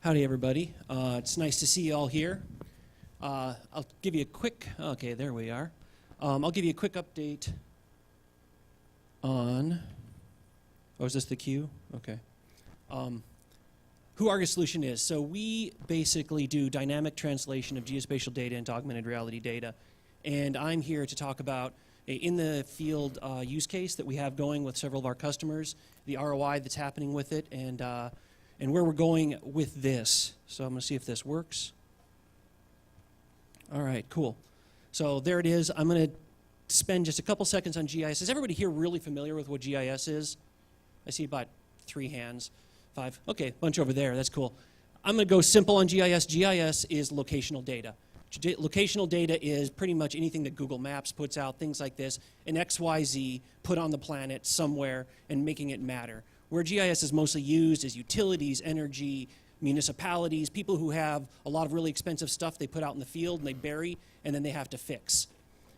Howdy, everybody. It's nice to see you all here. I'll give you a quick, okay, there we are. I'll give you a quick update on, oh, is this the cue? Okay. Who Argis Solution is. So we basically do dynamic translation of geospatial data into augmented reality data. And I'm here to talk about a in-the-field use case that we have going with several of our customers, the ROI that's happening with it, and where we're going with this. So I'm going to see if this works. All right, cool. So there it is. I'm going to spend just a couple seconds on GIS. Is everybody here really familiar with what GIS is? I see about 3 hands, 5. Okay, bunch over there. That's cool. I'm going to go simple on GIS. GIS is locational data. Locational data is pretty much anything that Google Maps puts out, things like this, an XYZ put on the planet somewhere and making it matter. Where GIS is mostly used is utilities, energy, municipalities, people who have a lot of really expensive stuff they put out in the field and they bury and then they have to fix.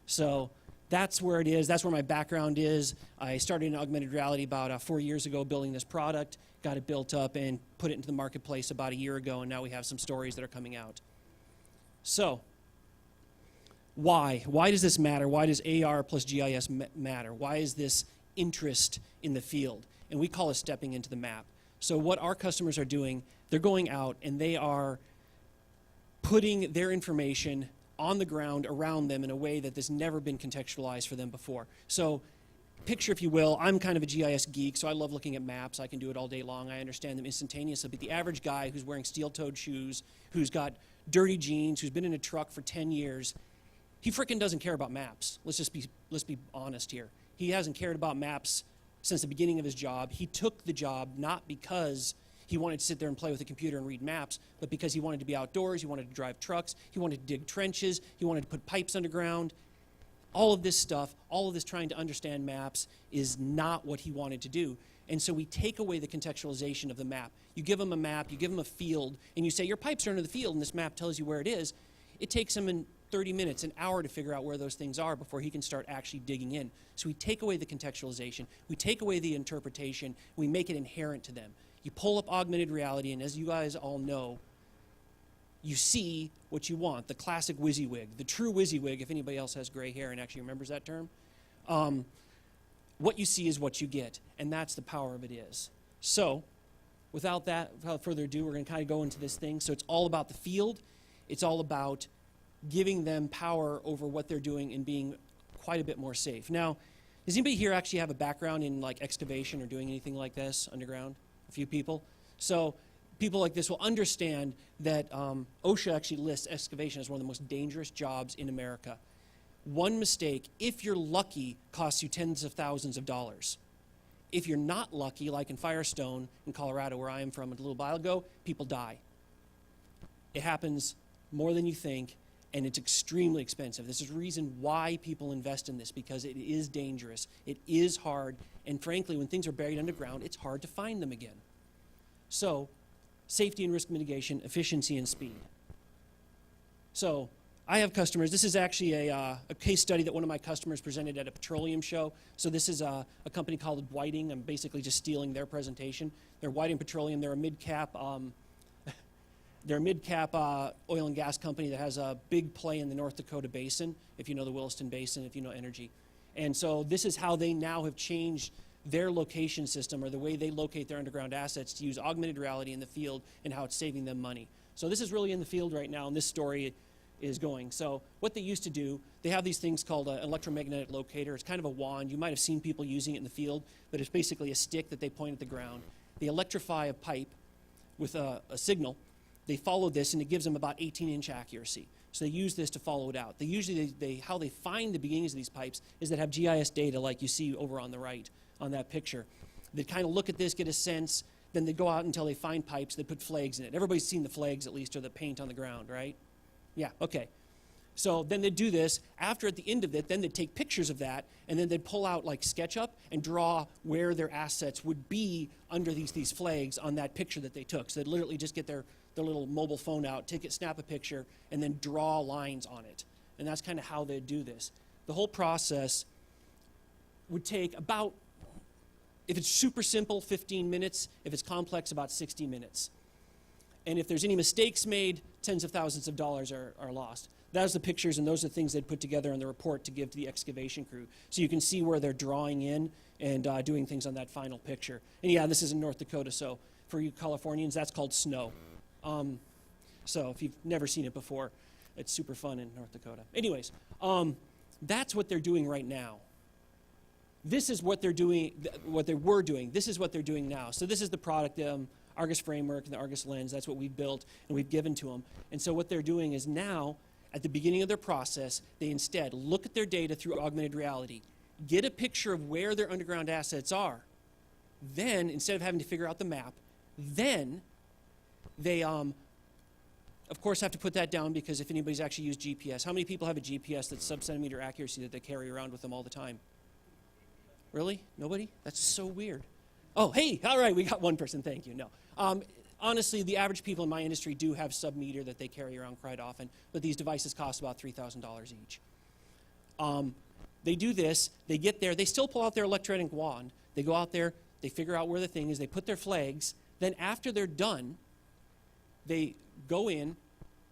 So that's where it is. That's where my background is. I started in augmented reality about 4 years ago building this product, got it built up and put it into the marketplace about a year ago, and now we have some stories that are coming out. So why? Why does this matter? Why does AR plus GIS matter? Why is this interest in the field? And we call it stepping into the map. So what our customers are doing, they're going out and they are putting their information on the ground around them in a way that has never been contextualized for them before. So picture, if you will, I'm kind of a GIS geek, so I love looking at maps. I can do it all day long. I understand them instantaneously. But the average guy who's wearing steel-toed shoes, who's got dirty jeans, who's been in a truck for 10 years, he frickin' doesn't care about maps. Let's be honest here. He hasn't cared about maps since the beginning of his job. He took the job not because he wanted to sit there and play with a computer and read maps, but because he wanted to be outdoors, he wanted to drive trucks, he wanted to dig trenches, he wanted to put pipes underground. All of this stuff, all of this trying to understand maps is not what he wanted to do. And so we take away the contextualization of the map. You give him a map, you give him a field, and you say, your pipes are under the field, and this map tells you where it is. It takes him in 30 minutes, an hour to figure out where those things are before he can start actually digging in. So we take away the contextualization, we take away the interpretation, we make it inherent to them. You pull up augmented reality, and as you guys all know, you see what you want, the classic WYSIWYG, the true WYSIWYG, if anybody else has gray hair and actually remembers that term. What you see is what you get, and that's the power of it is. So without further ado, we're going to kind of go into this thing. So it's all about the field. It's all about giving them power over what they're doing and being quite a bit more safe. Now, does anybody here actually have a background in like excavation or doing anything like this underground? A few people. So people like this will understand that OSHA actually lists excavation as one of the most dangerous jobs in America. One mistake, if you're lucky, costs you tens of thousands of dollars. If you're not lucky, like in Firestone in Colorado, where I am from a little while ago, people die. It happens more than you think, and it's extremely expensive. This is the reason why people invest in this, because it is dangerous, it is hard, and frankly, when things are buried underground, it's hard to find them again. So, safety and risk mitigation, efficiency and speed. So, I have customers. This is actually a case study that one of my customers presented at a petroleum show. So this is a company called Whiting. I'm basically just stealing their presentation. They're Whiting Petroleum. They're a mid-cap oil and gas company that has a big play in the North Dakota Basin, if you know the Williston Basin, if you know energy. And so this is how they now have changed their location system, or the way they locate their underground assets, to use augmented reality in the field and how it's saving them money. So this is really in the field right now, and this story is going. So what they used to do, they have these things called an electromagnetic locator. It's kind of a wand. You might have seen people using it in the field, but it's basically a stick that they point at the ground. They electrify a pipe with a signal. They follow this, and it gives them about 18-inch accuracy. So they use this to follow it out. How they find the beginnings of these pipes is that have GIS data like you see over on the right on that picture. They kind of look at this, get a sense, then they go out until they find pipes, they put flags in it. Everybody's seen the flags at least, or the paint on the ground, right? Yeah, okay. So then they'd do this. After, at the end of it, then they'd take pictures of that, and then they'd pull out like SketchUp and draw where their assets would be under these flags on that picture that they took. So they'd literally just get their little mobile phone out, take it, snap a picture, and then draw lines on it. And that's kind of how they'd do this. The whole process would take about, if it's super simple, 15 minutes. If it's complex, about 60 minutes. And if there's any mistakes made, tens of thousands of dollars are lost. Those are the pictures, and those are the things they'd put together on the report to give to the excavation crew. So you can see where they're drawing in and doing things on that final picture. And yeah, this is in North Dakota, so for you Californians, that's called snow. So if you've never seen it before, it's super fun in North Dakota. Anyways, that's what they're doing right now. This is what they're doing, what they were doing. This is what they're doing now. So this is the product, Argis Framework and the Argis Lens. That's what we've built and we've given to them. And so what they're doing is now, at the beginning of their process, they instead look at their data through augmented reality, get a picture of where their underground assets are. Then, instead of having to figure out the map, then they, of course, have to put that down, because if anybody's actually used GPS, how many people have a GPS that's sub-centimeter accuracy that they carry around with them all the time? Really? Nobody? That's so weird. Oh, hey, all right, we got one person, thank you. No. Honestly, the average people in my industry do have sub-meter that they carry around quite often, but these devices cost about $3,000 each. They do this, they get there, they still pull out their electronic wand, they go out there, they figure out where the thing is, they put their flags, then after they're done, they go in,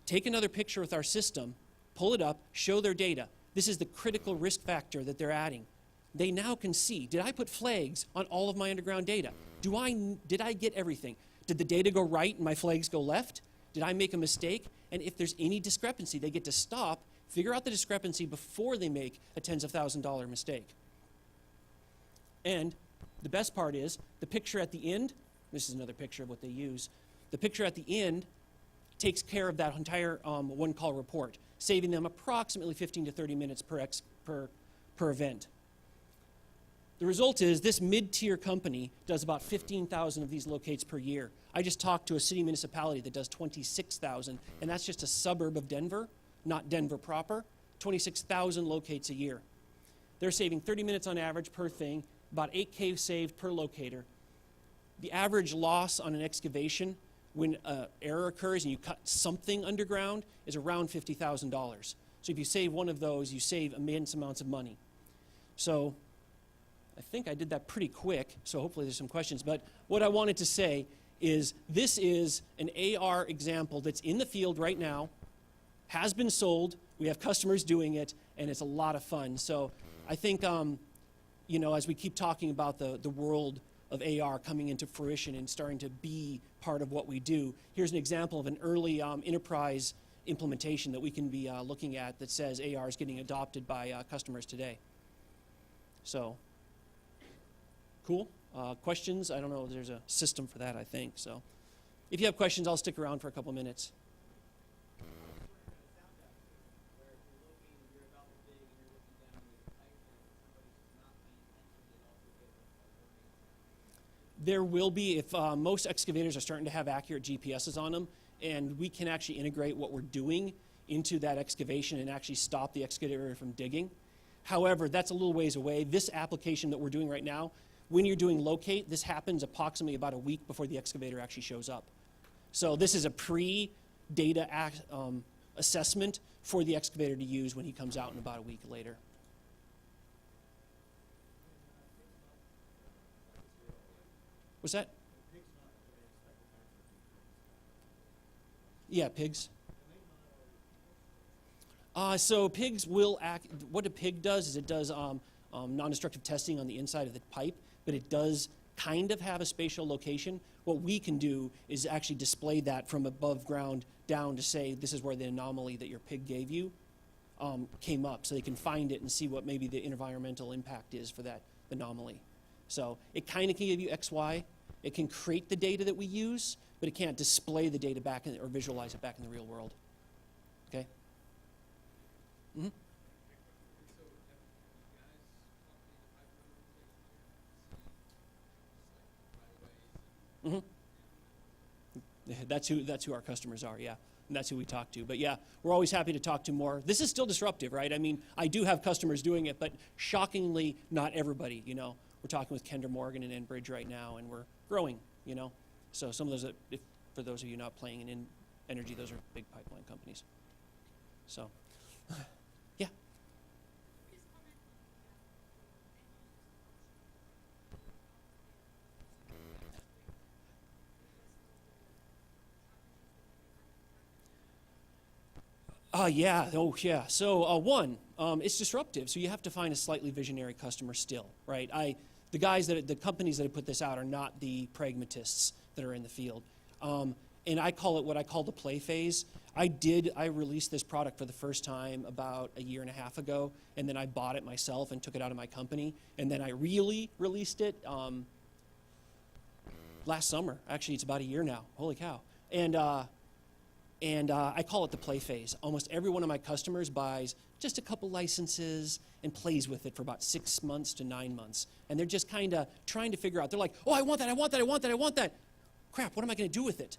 take another picture with our system, pull it up, show their data. This is the critical risk factor that they're adding. They now can see, did I put flags on all of my underground data? Did I get everything? Did the data go right and my flags go left? Did I make a mistake? And if there's any discrepancy, they get to stop, figure out the discrepancy before they make a tens of $1,000s mistake. And the best part is, the picture at the end, this is another picture of what they use, the picture at the end takes care of that entire one-call report, saving them approximately 15 to 30 minutes per event. The result is this mid-tier company does about 15,000 of these locates per year. I just talked to a city municipality that does 26,000, and that's just a suburb of Denver, not Denver proper, 26,000 locates a year. They're saving 30 minutes on average per thing, about 8K saved per locator. The average loss on an excavation when an error occurs and you cut something underground is around $50,000. So if you save one of those, you save immense amounts of money. So I think I did that pretty quick, so hopefully there's some questions. But what I wanted to say is this is an AR example that's in the field right now, has been sold, we have customers doing it, and it's a lot of fun. So I think, you know, as we keep talking about the world of AR coming into fruition and starting to be part of what we do, here's an example of an early enterprise implementation that we can be looking at that says AR is getting adopted by customers today. So. Cool. Questions? I don't know. There's a system for that, I think. So if you have questions, I'll stick around for a couple minutes. There will be, if most excavators are starting to have accurate GPSs on them, and we can actually integrate what we're doing into that excavation and actually stop the excavator from digging. However, that's a little ways away. This application that we're doing right now, when you're doing locate, this happens approximately about a week before the excavator actually shows up. So this is a pre-data assessment for the excavator to use when he comes out in about a week later. What's that? Yeah, pigs. So pigs will act, what a pig does is it does non-destructive testing on the inside of the pipe, but it does kind of have a spatial location. What we can do is actually display that from above ground down to say this is where the anomaly that your pig gave you came up, so they can find it and see what maybe the environmental impact is for that anomaly. So it kind of can give you XY. It can create the data that we use, but it can't display the data back in, or visualize it back in the real world. Okay? Mm-hmm. Mm-hmm. That's who our customers are, yeah. And that's who we talk to. But yeah, we're always happy to talk to more. This is still disruptive, right? I mean, I do have customers doing it, but shockingly, not everybody, you know. We're talking with Kinder Morgan and Enbridge right now, and we're growing, you know. So some of those, for those of you not playing in energy, those are big pipeline companies. So, yeah. Yeah, oh yeah. So one, it's disruptive. So you have to find a slightly visionary customer still, right? The companies that have put this out are not the pragmatists that are in the field. And I call it what I call the play phase. I released this product for the first time about a year and a half ago, and then I bought it myself and took it out of my company. And then I really released it last summer. Actually, it's about a year now. Holy cow. And I call it the play phase. Almost every one of my customers buys just a couple licenses and plays with it for about 6 months to 9 months. And they're just kind of trying to figure out. They're like, oh, I want that, I want that, I want that, I want that. Crap, what am I going to do with it?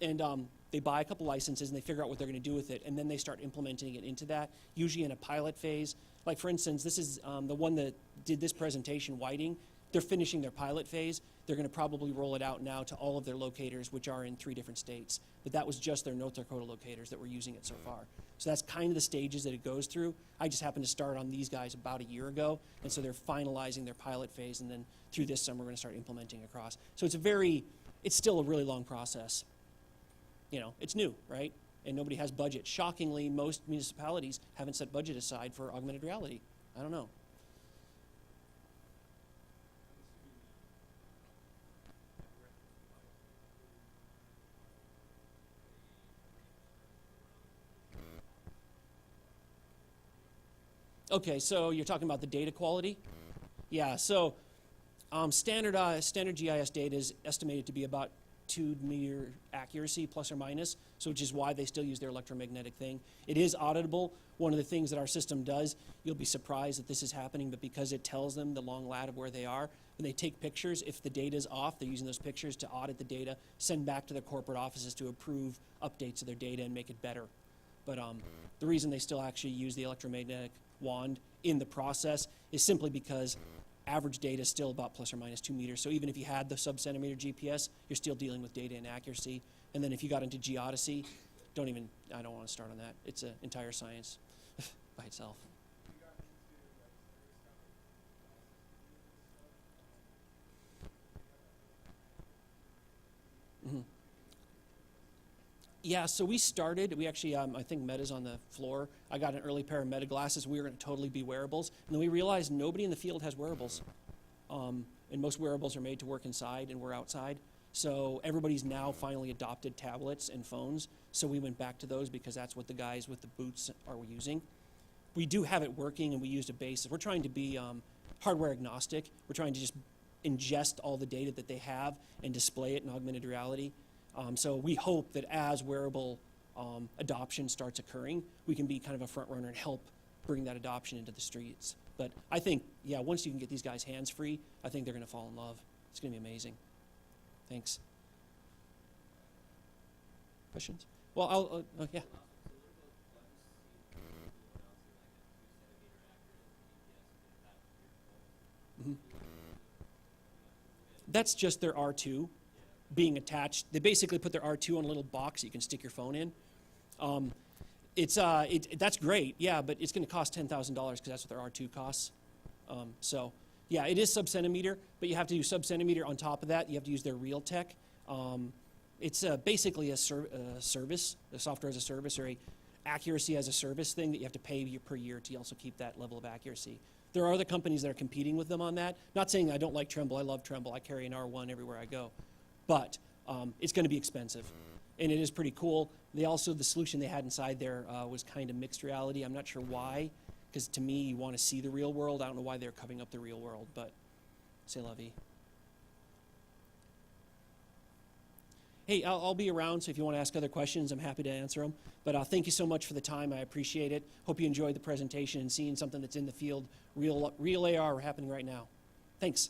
And they buy a couple licenses and they figure out what they're going to do with it. And then they start implementing it into that, usually in a pilot phase. Like, for instance, this is the one that did this presentation, Whiting. They're finishing their pilot phase. They're going to probably roll it out now to all of their locators, which are in 3 different states. But that was just their North Dakota locators that were using it so far. So that's kind of the stages that it goes through. I just happened to start on these guys about a year ago, and so they're finalizing their pilot phase, and then through this summer we're going to start implementing across. So it's still a really long process. You know, it's new, right? And nobody has budget. Shockingly, most municipalities haven't set budget aside for augmented reality. I don't know. Okay, so you're talking about the data quality? Yeah, so standard GIS data is estimated to be about 2-meter accuracy, plus or minus, so which is why they still use their electromagnetic thing. It is auditable. One of the things that our system does, you'll be surprised that this is happening, but because it tells them the long lat of where they are, when they take pictures, if the data is off, they're using those pictures to audit the data, send back to their corporate offices to approve updates of their data and make it better. But the reason they still actually use the electromagnetic wand in the process is simply because average data is still about plus or minus 2 meters. So even if you had the sub-centimeter GPS, you're still dealing with data inaccuracy. And then if you got into geodesy, I don't want to start on that. It's an entire science by itself. Mm-hmm. Yeah, so we actually, I think Meta's on the floor. I got an early pair of Meta glasses. We were going to totally be wearables. And then we realized nobody in the field has wearables. And most wearables are made to work inside, and we're outside. So everybody's now finally adopted tablets and phones. So we went back to those because that's what the guys with the boots are using. We do have it working, and we used a basis. We're trying to be hardware agnostic. We're trying to just ingest all the data that they have and display it in augmented reality. So we hope that as wearable adoption starts occurring, we can be kind of a front runner and help bring that adoption into the streets. But I think, yeah, once you can get these guys hands-free, I think they're going to fall in love. It's going to be amazing. Thanks. Questions? Well, yeah. Mm-hmm. That's just their R2 being attached. They basically put their R2 on a little box that you can stick your phone in. That's great, yeah, but it's going to cost $10,000 because that's what their R2 costs. So, yeah, it is sub-centimeter, but you have to do sub-centimeter on top of that. You have to use their real tech. It's basically a service, a software as a service, or a accuracy as a service thing that you have to pay per year to also keep that level of accuracy. There are other companies that are competing with them on that. Not saying I don't like Tremble. I love Tremble. I carry an R1 everywhere I go. But it's going to be expensive, and it is pretty cool. The solution they had inside there was kind of mixed reality. I'm not sure why, because to me, you want to see the real world. I don't know why they're covering up the real world, but c'est la vie. Hey, I'll be around, so if you want to ask other questions, I'm happy to answer them. But thank you so much for the time. I appreciate it. Hope you enjoyed the presentation and seeing something that's in the field, real AR happening right now. Thanks.